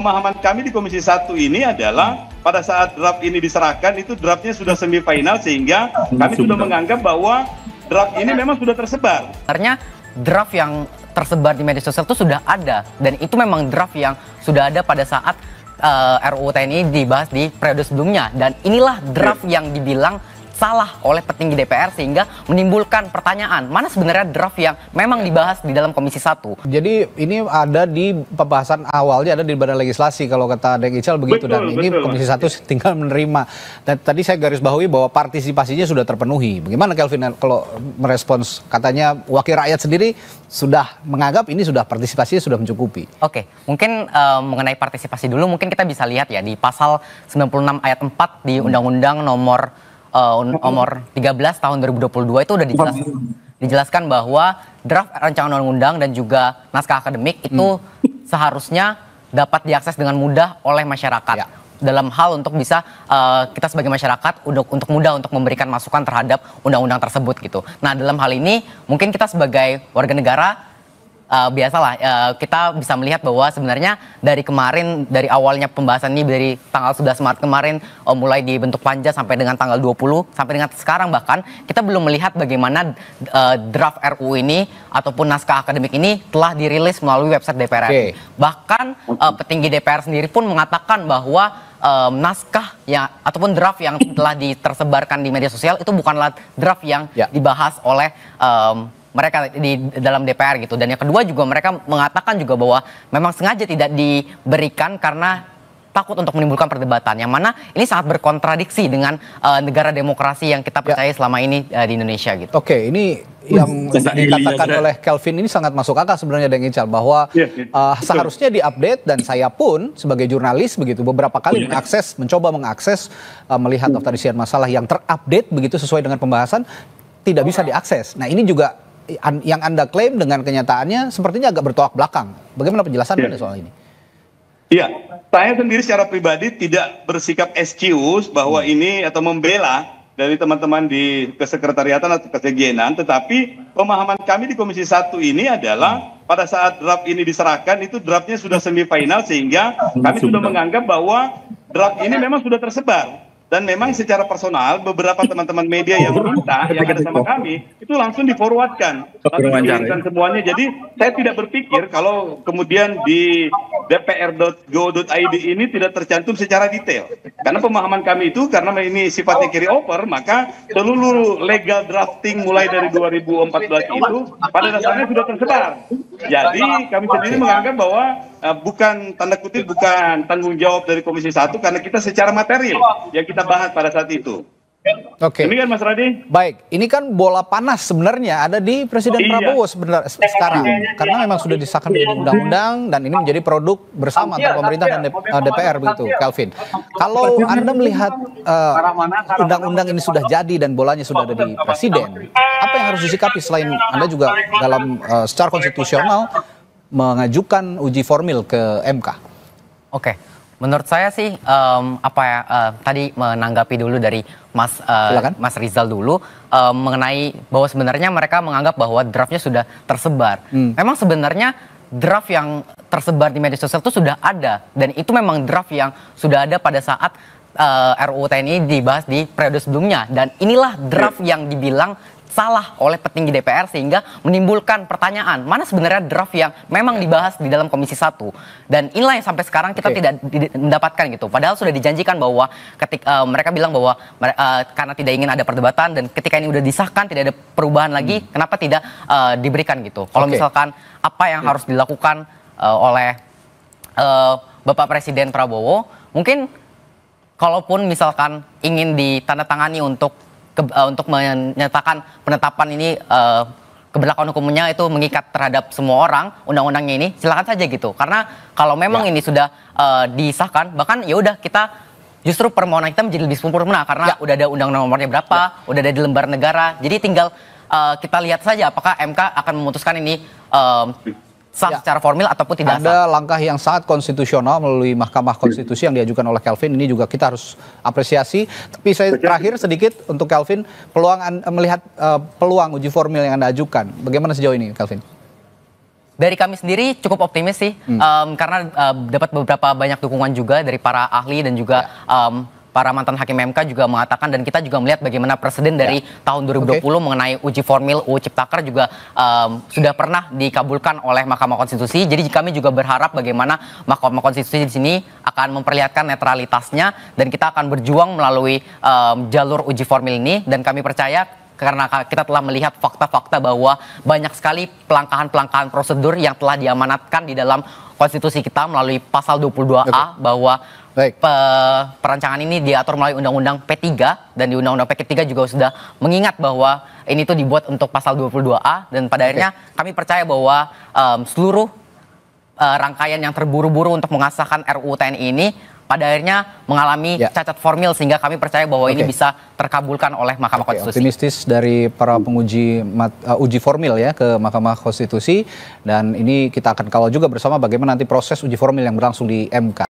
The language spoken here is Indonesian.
pemahaman kami di Komisi 1 ini adalah pada saat draft ini diserahkan itu draftnya sudah semifinal sehingga kami sudah menganggap bahwa draft ini memang sudah tersebar. Sebenarnya draft yang tersebar di media sosial itu sudah ada dan itu memang draft yang sudah ada pada saat RUU TNI dibahas di periode sebelumnya dan inilah draft yang dibilang salah oleh petinggi DPR sehingga menimbulkan pertanyaan mana sebenarnya draft yang memang dibahas di dalam Komisi 1. Jadi ini ada di pembahasan awalnya ada di Badan Legislasi kalau kata Deng Ical begitu, dan ini Komisi 1 tinggal menerima. Dan tadi saya garis bawahi bahwa partisipasinya sudah terpenuhi. Bagaimana Kelvin kalau merespons katanya wakil rakyat sendiri sudah menganggap ini sudah partisipasinya sudah mencukupi. Oke, mungkin mengenai partisipasi dulu mungkin kita bisa lihat ya di pasal 96 ayat 4 di Undang-Undang nomor 13 tahun 2022 itu udah dijelaskan bahwa draft rancangan undang-undang dan juga naskah akademik itu seharusnya dapat diakses dengan mudah oleh masyarakat. Ya. Dalam hal untuk bisa kita sebagai masyarakat untuk mudah untuk memberikan masukan terhadap undang-undang tersebut gitu. Nah, dalam hal ini mungkin kita sebagai warga negara biasalah kita bisa melihat bahwa sebenarnya dari kemarin, dari awalnya pembahasan ini dari tanggal 11 Maret kemarin mulai dibentuk panja sampai dengan tanggal 20 sampai dengan sekarang bahkan kita belum melihat bagaimana draft RUU ini ataupun naskah akademik ini telah dirilis melalui website DPR RI. Bahkan petinggi DPR sendiri pun mengatakan bahwa naskah yang ataupun draft yang telah tersebarkan di media sosial itu bukanlah draft yang dibahas oleh mereka di dalam DPR gitu. Dan yang kedua juga mereka mengatakan juga bahwa memang sengaja tidak diberikan karena takut untuk menimbulkan perdebatan. Yang mana ini sangat berkontradiksi dengan negara demokrasi yang kita percaya selama ini di Indonesia gitu. Oke, ini yang dikatakan oleh Kelvin ini sangat masuk akal sebenarnya Deng Ical bahwa seharusnya diupdate, dan saya pun sebagai jurnalis begitu beberapa kali mencoba mengakses melihat daftar isian masalah yang terupdate begitu sesuai dengan pembahasan tidak bisa diakses. Nah, ini juga yang Anda klaim dengan kenyataannya sepertinya agak bertolak belakang. Bagaimana penjelasan Anda soal ini? Iya, saya sendiri secara pribadi tidak bersikap excuse bahwa ini atau membela dari teman-teman di kesekretariatan atau kesekjenan, tetapi pemahaman kami di Komisi 1 ini adalah pada saat draft ini diserahkan itu draftnya sudah semifinal sehingga kami sudah menganggap bahwa draft ini memang sudah tersebar. Dan memang secara personal beberapa teman-teman media yang meminta yang ada sama kami itu langsung di-forwardkan, langsung dikirimkan semuanya. Jadi saya tidak berpikir kalau kemudian di dpr.go.id ini tidak tercantum secara detail. Karena pemahaman kami itu karena ini sifatnya carry over, maka seluruh legal drafting mulai dari 2014 itu pada dasarnya sudah tersebar. Jadi kami sendiri menganggap bahwa bukan tanda kutip bukan tanggung jawab dari Komisi 1 karena kita secara material yang kita bahas pada saat itu. Oke. Demikian Mas Radi. Baik, ini kan bola panas sebenarnya ada di Presiden Prabowo sekarang karena memang sudah disahkan menjadi undang-undang dan ini menjadi produk bersama antara pemerintah dan DPR begitu, Kelvin. Kalau Anda melihat undang-undang ini sudah jadi dan bolanya sudah ada di Presiden, apa yang harus disikapi selain Anda juga dalam secara konstitusional mengajukan uji formil ke MK? Oke, menurut saya sih tadi menanggapi dulu dari Mas Rizal dulu mengenai bahwa sebenarnya mereka menganggap bahwa draftnya sudah tersebar. Memang sebenarnya draft yang tersebar di media sosial itu sudah ada dan itu memang draft yang sudah ada pada saat RUU TNI dibahas di periode sebelumnya dan inilah draft yang dibilang salah oleh petinggi DPR sehingga menimbulkan pertanyaan mana sebenarnya draft yang memang dibahas di dalam Komisi 1 dan inilah yang sampai sekarang kita tidak mendapatkan gitu, padahal sudah dijanjikan bahwa ketika mereka bilang bahwa karena tidak ingin ada perdebatan dan ketika ini udah disahkan tidak ada perubahan lagi, kenapa tidak diberikan gitu. Kalau misalkan apa yang harus dilakukan oleh Bapak Presiden Prabowo, mungkin kalaupun misalkan ingin ditandatangani untuk menyatakan penetapan ini keberlakuan hukumnya itu mengikat terhadap semua orang undang-undangnya ini, silakan saja gitu. Karena kalau memang ini sudah disahkan, bahkan ya udah kita justru permohonan kita menjadi lebih sempurna karena udah ada undang-undang nomornya berapa, udah ada di lembar negara. Jadi tinggal kita lihat saja apakah MK akan memutuskan ini sah secara formil ataupun tidak sah. Ada langkah yang sangat konstitusional melalui Mahkamah Konstitusi yang diajukan oleh Kelvin. Ini juga kita harus apresiasi. Tapi saya terakhir sedikit untuk Kelvin, melihat peluang uji formil yang Anda ajukan. Bagaimana sejauh ini, Kelvin? Dari kami sendiri cukup optimis sih, karena dapat beberapa banyak dukungan juga dari para ahli dan juga para mantan hakim MK juga mengatakan, dan kita juga melihat bagaimana presiden dari tahun 2020 mengenai uji formil UU Ciptaker juga sudah pernah dikabulkan oleh Mahkamah Konstitusi. Jadi kami juga berharap bagaimana Mahkamah Konstitusi di sini akan memperlihatkan netralitasnya, dan kita akan berjuang melalui jalur uji formil ini. Dan kami percaya, karena kita telah melihat fakta-fakta bahwa banyak sekali pelanggaran prosedur yang telah diamanatkan di dalam konstitusi kita melalui pasal 22A, bahwa perancangan ini diatur melalui Undang-Undang P3, dan di Undang-Undang P3 juga sudah mengingat bahwa ini tuh dibuat untuk pasal 22A, dan pada akhirnya kami percaya bahwa seluruh rangkaian yang terburu-buru untuk mengesahkan RUU TNI ini pada akhirnya mengalami cacat formil, sehingga kami percaya bahwa ini bisa terkabulkan oleh Mahkamah Konstitusi. Optimistis dari para penguji uji formil ya ke Mahkamah Konstitusi, dan ini kita akan kawal juga bersama bagaimana nanti proses uji formil yang berlangsung di MK.